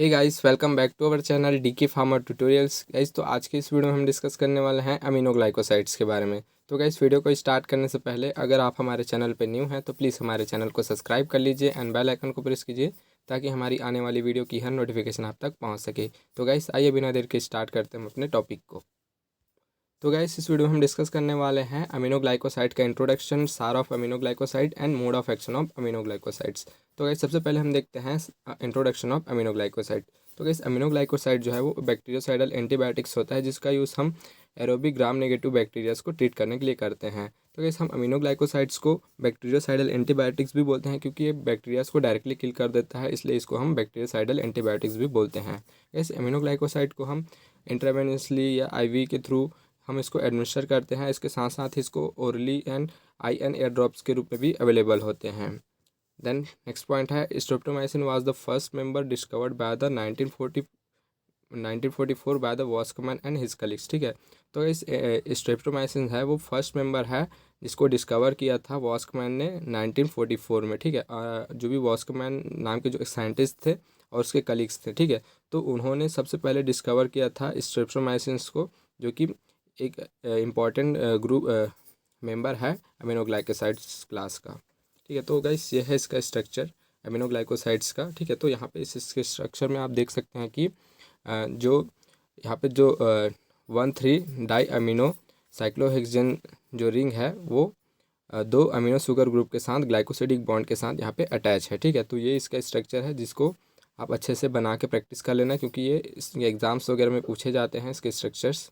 Hey guys, welcome back to our channel DK farmer tutorials. Guys, तो आज के इस वीडियो में हम डिस्कस करने वाले हैं अमीनोग्लाइकोसाइड्स के बारे में। तो गाइस, वीडियो को स्टार्ट करने से पहले अगर आप हमारे चैनल पर न्यू हैं तो प्लीज़ हमारे चैनल को सब्सक्राइब कर लीजिए एंड बेल आइकन को प्रेस कीजिए ताकि हमारी आने वाली वीडियो की हर नोटिफिकेशन आप तक पहुँच सके। तो गाइस, आइए बिना देर के स्टार्ट करते हैं हम अपने टॉपिक को। तो गाइस, इस वीडियो में हम डिस्कस करने वाले हैं अमीनोग्लाइकोसाइड का इंट्रोडक्शन, सार of aminoglycoside and mode of action of aminoglycosides. तो गाइस, सबसे पहले हम देखते हैं इंट्रोडक्शन ऑफ अमीनोग्लाइकोसाइड। तो गाइस, अमीनोग्लाइकोसाइड जो है वो बैक्टीरियोसाइडल एंटीबायोटिक्स होता है जिसका यूज़ हम एरोबिक ग्राम नेगेटिव बैक्टीरियाज को ट्रीट करने के लिए करते हैं। तो गाइस, हम अमीनोग्लाइकोसाइड्स को बैक्टीरियोसाइडल एंटीबायोटिक्स भी बोलते हैं क्योंकि ये बैक्टीरियाज को डायरेक्टली किल कर देता है, इसलिए इसको हम बैक्टीरियोसाइडल एंटीबायोटिक्स भी बोलते हैं। गाइस, अमीनोग्लाइकोसाइड को हम इंट्रावेनसली या आईवी के थ्रू हम इसको एडमिनिस्टर करते हैं। इसके साथ साथ इसको orally and IN air drops के रूप में भी अवेलेबल होते हैं। देन नेक्स्ट पॉइंट है streptomycin was the first member discovered by the 1944 by the वॉस्कमैन एंड हिज कलीग्स। ठीक है, तो इस स्ट्रेप्टोमाइसिन है वो फर्स्ट मेंबर है जिसको डिस्कवर किया था वॉस्कमैन ने 1944 में। ठीक है, जो भी वॉस्कमैन नाम के जो साइंटिस्ट थे और उसके कलीग्स थे, ठीक है, तो उन्होंने सबसे पहले डिस्कवर किया था स्ट्रेप्टोमाइसिन्स को, जो कि एक इम्पॉर्टेंट ग्रुप मेंबर है अमीनोग्लाइकोसाइड्स क्लास का। ठीक है, तो गाइस ये है इसका स्ट्रक्चर अमीनोग्लाइकोसाइड्स का। ठीक है, तो यहाँ पे इसके स्ट्रक्चर में आप देख सकते हैं कि जो यहाँ पे जो 1,3 डाई अमीनो साइक्लोहेक्सेन जो रिंग है वो दो अमीनो शुगर ग्रुप के साथ ग्लाइकोसिडिक बॉन्ड के साथ यहाँ पे अटैच है। ठीक है, तो ये इसका स्ट्रक्चर है जिसको आप अच्छे से बना के प्रैक्टिस कर लेना क्योंकि ये एग्ज़ाम्स वगैरह में पूछे जाते हैं इसके स्ट्रक्चर्स।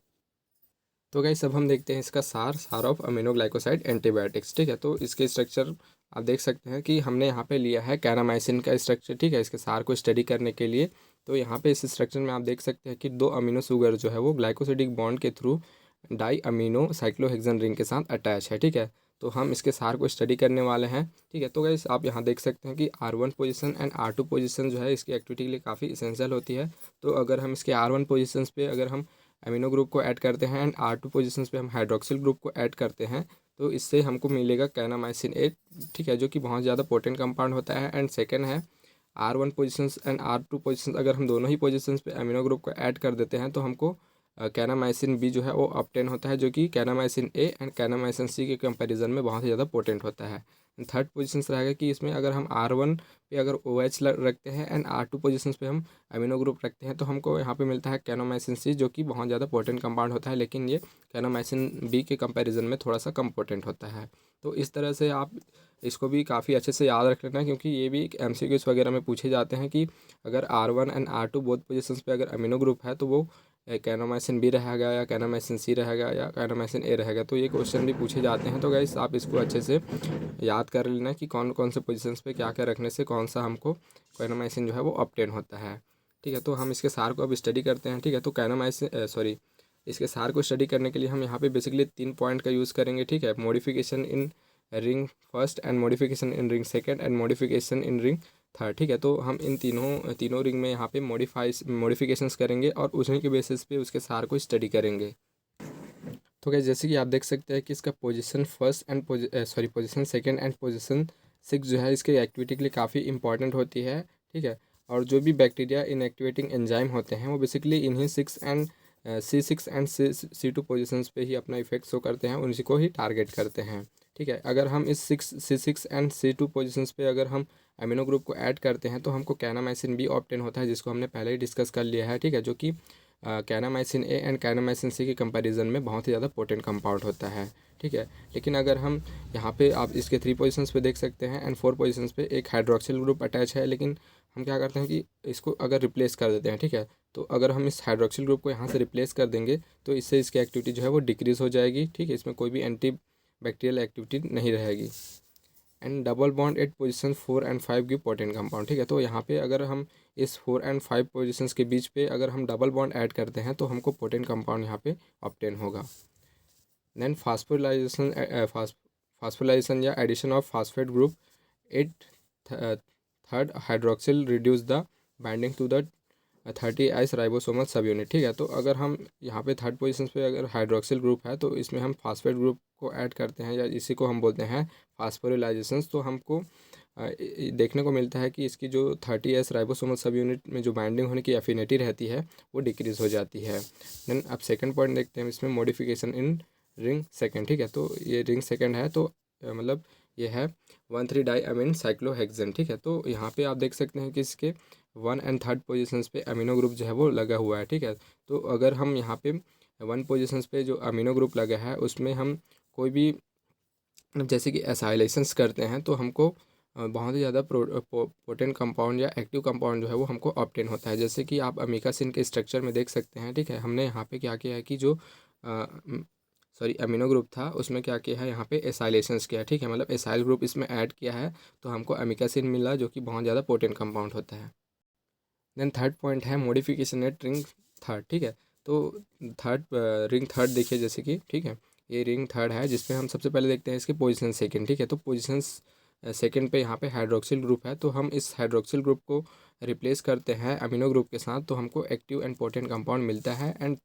तो गाइस, अब हम देखते हैं इसका सार ऑफ अमीनोग्लाइकोसाइड एंटीबायोटिक्स। ठीक है, तो इसके स्ट्रक्चर आप देख सकते हैं कि हमने यहाँ पे लिया है कैनामाइसिन का स्ट्रक्चर। ठीक है, इसके सार को स्टडी करने के लिए तो यहाँ पे इस स्ट्रक्चर में आप देख सकते हैं कि दो अमीनो शुगर जो है वो ग्लाइकोसिडिक बॉन्ड के through diamino cyclohexane ring के साथ अटैच है। ठीक है, तो हम इसके सार को स्टडी करने वाले हैं। ठीक है, तो गाइस आप यहाँ देख सकते हैं कि R1 position and R2 position जो है इसकी एक्टिविटी के लिए काफ़ी इसेंशियल होती है। तो अगर हम इसके R1 पोजीशंस पे अगर हम अमीनो ग्रुप को ऐड करते हैं एंड R2 पोजीशंस पे हम हाइड्रोक्सिल ग्रुप को ऐड करते हैं तो इससे हमको मिलेगा कैनामाइसिन 8। ठीक है, जो कि बहुत ज़्यादा पोटेंट कंपाउंड होता है। एंड सेकेंड है R1 positions and R2 positions, अगर हम दोनों ही पोजीशंस पे अमीनो ग्रुप को ऐड कर देते हैं तो हमको कैनामाइसिन B जो है वो ऑब्टेन होता है, जो कि kanamycin A and kanamycin C के कंपैरिजन में बहुत ही ज़्यादा पोटेंट होता है। थर्ड पोजीशन रहेगा कि इसमें अगर हम R1 पे अगर OH रखते हैं एंड R2 पोजीशंस पे हम अमीनो ग्रुप रखते हैं तो हमको यहाँ पे मिलता है कैनामाइसिन C, जो कि बहुत ज़्यादा पोटेंट कंपाउंड होता है, लेकिन ये कैनामाइसिन B के कंपैरिजन में थोड़ा सा कम पोटेंट होता है। तो इस तरह से आप इसको भी काफ़ी अच्छे से याद रख लेना क्योंकि ये भी MCQs वगैरह में पूछे जाते हैं कि अगर R1 and R2 both positions पे अगर अमीनो ग्रुप है तो वो कैनामाइसिन B रहेगा या कैनामाइसिन C रहेगा या कैनामाइसिन A रहेगा। तो ये क्वेश्चन भी पूछे जाते हैं। तो गाइस आप इसको अच्छे से याद कर लेना कि कौन कौन से पोजीशंस पे क्या क्या रखने से कौन सा हमको कैनामाइसिन जो है वो ऑब्टेन होता है। ठीक है, तो हम इसके सार को अब स्टडी करते हैं। ठीक है, तो कैनामाइसिन इसके सार को स्टडी करने के लिए हम यहाँ पे बेसिकली 3 पॉइंट का यूज़ करेंगे। ठीक है, modification in ring first and modification in ring second and modification in ring third. ठीक है, तो हम इन तीनों रिंग में यहाँ पे मॉडिफिकेशंस करेंगे और उसी के बेसिस पे उसके सार को स्टडी करेंगे। तो क्या जैसे कि आप देख सकते हैं कि इसका position first and position second and position 6 जो है इसके एक्टिविटी के लिए काफ़ी इंपॉर्टेंट होती है। ठीक है, और जो भी बैक्टीरिया इनएक्टिवेटिंग एंजाइम होते हैं वो बेसिकली इन्हीं C6 एंड C2 पोजीशंस पे ही अपना इफेक्ट शो करते हैं, उन्हीं को ही टारगेट करते हैं। ठीक है, अगर हम इस C6 एंड C2 पोजीशंस पे अगर हम अमीनो ग्रुप को ऐड करते हैं तो हमको कैनामाइसिन B ऑब्टेन होता है, जिसको हमने पहले ही डिस्कस कर लिया है। ठीक है, जो कि kanamycin A and kanamycin C के कंपैरिजन में बहुत ही ज़्यादा पोटेंट कंपाउंड होता है। ठीक है, लेकिन अगर हम यहाँ पे आप इसके 3 पोजीशंस पे देख सकते हैं एंड 4 पोजीशंस पे एक हाइड्रोक्सिल ग्रुप अटैच है, लेकिन हम क्या करते हैं कि इसको अगर रिप्लेस कर देते हैं। ठीक है, तो अगर हम इस हाइड्रोक्सिल ग्रुप को यहाँ से रिप्लेस कर देंगे तो इससे इसकी एक्टिविटी जो है वो डिक्रीज़ हो जाएगी। ठीक है, इसमें कोई भी एंटी बैक्टीरियल एक्टिविटी नहीं रहेगी। And double bond at position 4 and 5 give potent compound. ठीक है, तो यहाँ पे अगर हम इस 4 एंड 5 पोजीशंस के बीच पे अगर हम डबल बॉन्ड ऐड करते हैं तो हमको पोटेंट कंपाउंड यहाँ पे ऑब्टेन होगा। देन फास्फोलाइजेशन या addition of phosphate group at third hydroxyl reduce the binding to the 30S ribosomal subunit. ठीक है, तो अगर हम यहाँ पे थर्ड पोजीशन पे अगर हाइड्रोक्सिल ग्रुप है तो इसमें हम फास्फेट ग्रुप को ऐड करते हैं या इसी को हम बोलते हैं फास्फोरिलाइजेशन। तो हमको देखने को मिलता है कि इसकी जो 30S राइबोसोमल सब यूनिट में जो बाइंडिंग होने की एफिनिटी रहती है वो डिक्रीज़ हो जाती है। देन अब सेकंड पॉइंट देखते हैं इसमें, मॉडिफिकेशन इन रिंग सेकंड। ठीक है, तो ये रिंग सेकंड है, तो मतलब ये है 1,3 डाई अमीन साइक्लोहेक्सेन। ठीक है, तो यहाँ पे आप देख सकते हैं कि इसके 1 एंड 3rd पोजीशंस पे अमीनो ग्रुप जो है वो लगा हुआ है। ठीक है, तो अगर हम यहाँ पे 1 पोजीशंस पे जो अमीनो ग्रुप लगा है उसमें हम कोई भी जैसे कि एसाइलेशंस करते हैं तो हमको बहुत ही ज़्यादा पोटेंट कंपाउंड या एक्टिव कंपाउंड जो है वो हमको ऑब्टेन होता है। जैसे कि आप अमीकासिन के स्ट्रक्चर में देख सकते हैं। ठीक है, हमने यहाँ पे क्या किया है कि जो अमीनो ग्रुप था उसमें क्या किया है, यहाँ पे एसाइलेशंस किया है। ठीक है, मतलब एसाइल ग्रुप इसमें ऐड किया है तो हमको अमीकासिन मिला जो कि बहुत ज़्यादा पोटेंट कंपाउंड होता है। देन थर्ड पॉइंट है मॉडिफिकेशन एट रिंग थर्ड। ठीक है, तो रिंग थर्ड देखिए जैसे कि, ठीक है, ये रिंग थर्ड है जिसमें हम सबसे पहले देखते हैं इसकी पोजीशन सेकंड। ठीक है, तो पोजीशन सेकंड पे यहाँ पे हाइड्रोक्सिल ग्रुप है, तो हम इस हाइड्रोक्सिल ग्रुप को रिप्लेस करते हैं अमीनो ग्रुप के साथ तो हमको एक्टिव एंड पोटेंट कंपाउंड मिलता है। एंड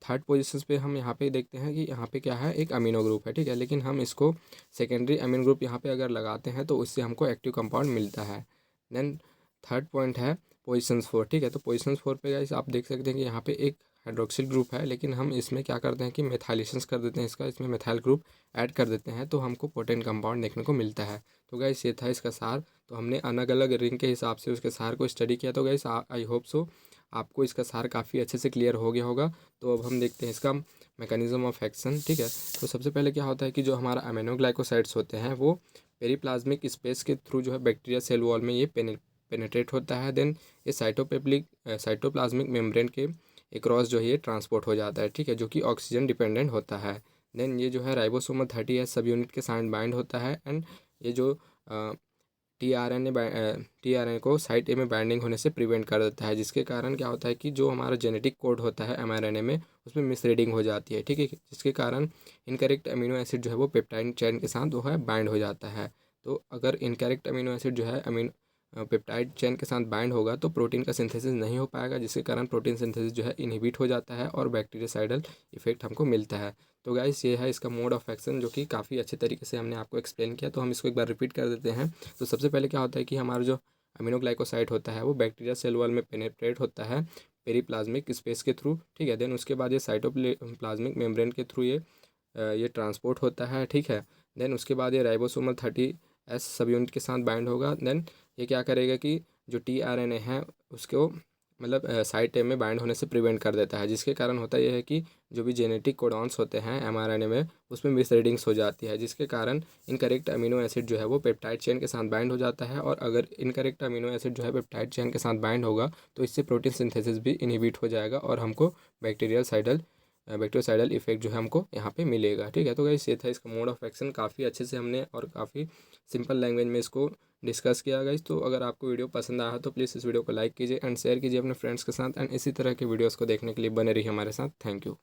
थर्ड पोजीशन पे हम यहाँ पे देखते हैं कि यहाँ पे क्या है, एक अमीनो ग्रुप है। ठीक है, लेकिन हम इसको सेकेंडरी अमीनो ग्रुप यहाँ पे अगर लगाते हैं तो उससे हमको एक्टिव कंपाउंड मिलता है। देन थर्ड पॉइंट है पोजीशन 4। ठीक है, तो पोजीशन 4 पे गाइस आप देख सकते हैं कि यहाँ पे एक हाइड्रोक्सिल ग्रुप है, लेकिन हम इसमें क्या करते हैं कि मेथाइलेशंस कर देते हैं इसका, इसमें मेथाइल ग्रुप ऐड कर देते हैं तो हमको पोटेंट कंपाउंड देखने को मिलता है। तो गाइस ये था इसका सार। तो हमने अलग अलग रिंग के हिसाब से उसके सार को स्टडी किया। तो गाइस आई होप सो आपको इसका सार काफ़ी अच्छे से क्लियर हो गया होगा। तो अब हम देखते हैं इसका मैकेनिज्म ऑफ एक्शन। ठीक है, तो सबसे पहले क्या होता है कि जो हमारा अमीनोग्लाइकोसाइड्स होते हैं वो पेरीप्लाज्मिक स्पेस के थ्रू जो है बैक्टीरिया सेल वॉल में ये पेनेट्रेट होता है। देन ये साइटोप्लाज्मिक मेम्ब्रेन के एक्रॉस जो है ये ट्रांसपोर्ट हो जाता है। ठीक है, जो कि ऑक्सीजन डिपेंडेंट होता है। देन ये जो है राइबोसोमल 30S सब यूनिट के साथ बाइंड होता है। एंड ये जो टीआरएनए को साइट ए में बाइंडिंग होने से प्रिवेंट कर देता है, जिसके कारण क्या होता है कि जो हमारा जेनेटिक कोड होता है एमआरएनए में उसमें मिसरीडिंग हो जाती है। ठीक है, जिसके कारण इनकरेक्ट अमीनो एसिड जो है वो पेप्टाइड चेन के साथ वो है बाइंड हो जाता है। तो अगर इनकरेक्ट अमीनो एसिड जो है पेप्टाइड चेन के साथ बाइंड होगा तो प्रोटीन का सिंथेसिस नहीं हो पाएगा, जिसके कारण प्रोटीन सिंथेसिस जो है इनहिबिट हो जाता है और बैक्टीरियासाइडल इफेक्ट हमको मिलता है। तो गाइस ये है इसका मोड ऑफ एक्शन जो कि काफ़ी अच्छे तरीके से हमने आपको एक्सप्लेन किया। तो हम इसको एक बार रिपीट कर देते हैं। तो सबसे पहले क्या होता है कि हमारा जो अमीनोग्लाइकोसाइड होता है वो बैक्टीरिया सेल वॉल में पेनेट्रेट होता है पेरीप्लाज्मिक स्पेस के थ्रू। ठीक है, देन उसके बाद ये साइटोप्लाज्मिक मेम्ब्रेन के थ्रू ये ट्रांसपोर्ट होता है। ठीक है, देन उसके बाद ये राइबोसोमल 30S सब यूनिट के साथ बाइंड होगा। देन ये क्या करेगा कि जो टीआरएनए है उसको मतलब साइट ए में बाइंड होने से प्रिवेंट कर देता है, जिसके कारण होता यह है कि जो भी जेनेटिक कोडॉन्स होते हैं एमआरएनए में उसमें मिसरीडिंग्स हो जाती है, जिसके कारण इनकरेक्ट अमीनो एसिड जो है वो पेप्टाइड चेन के साथ बाइंड हो जाता है। और अगर इनकरेक्ट अमीनो एसिड जो है पेप्टाइड चेन के साथ बाइंड होगा तो इससे प्रोटीन सिंथेसिस भी इनहिबिट हो जाएगा और हमको बैक्टीरियोसाइडल इफेक्ट जो है हमको यहाँ पे मिलेगा। ठीक है, तो गाइस ये था इसका मोड ऑफ एक्शन। काफ़ी अच्छे से हमने और काफ़ी सिंपल लैंग्वेज में इसको डिस्कस किया गाइस। तो अगर आपको वीडियो पसंद आया तो प्लीज़ इस वीडियो को लाइक कीजिए एंड शेयर कीजिए अपने फ्रेंड्स के साथ। एंड इसी तरह के वीडियोस को देखने के लिए बने रहिए हमारे साथ। Thank you.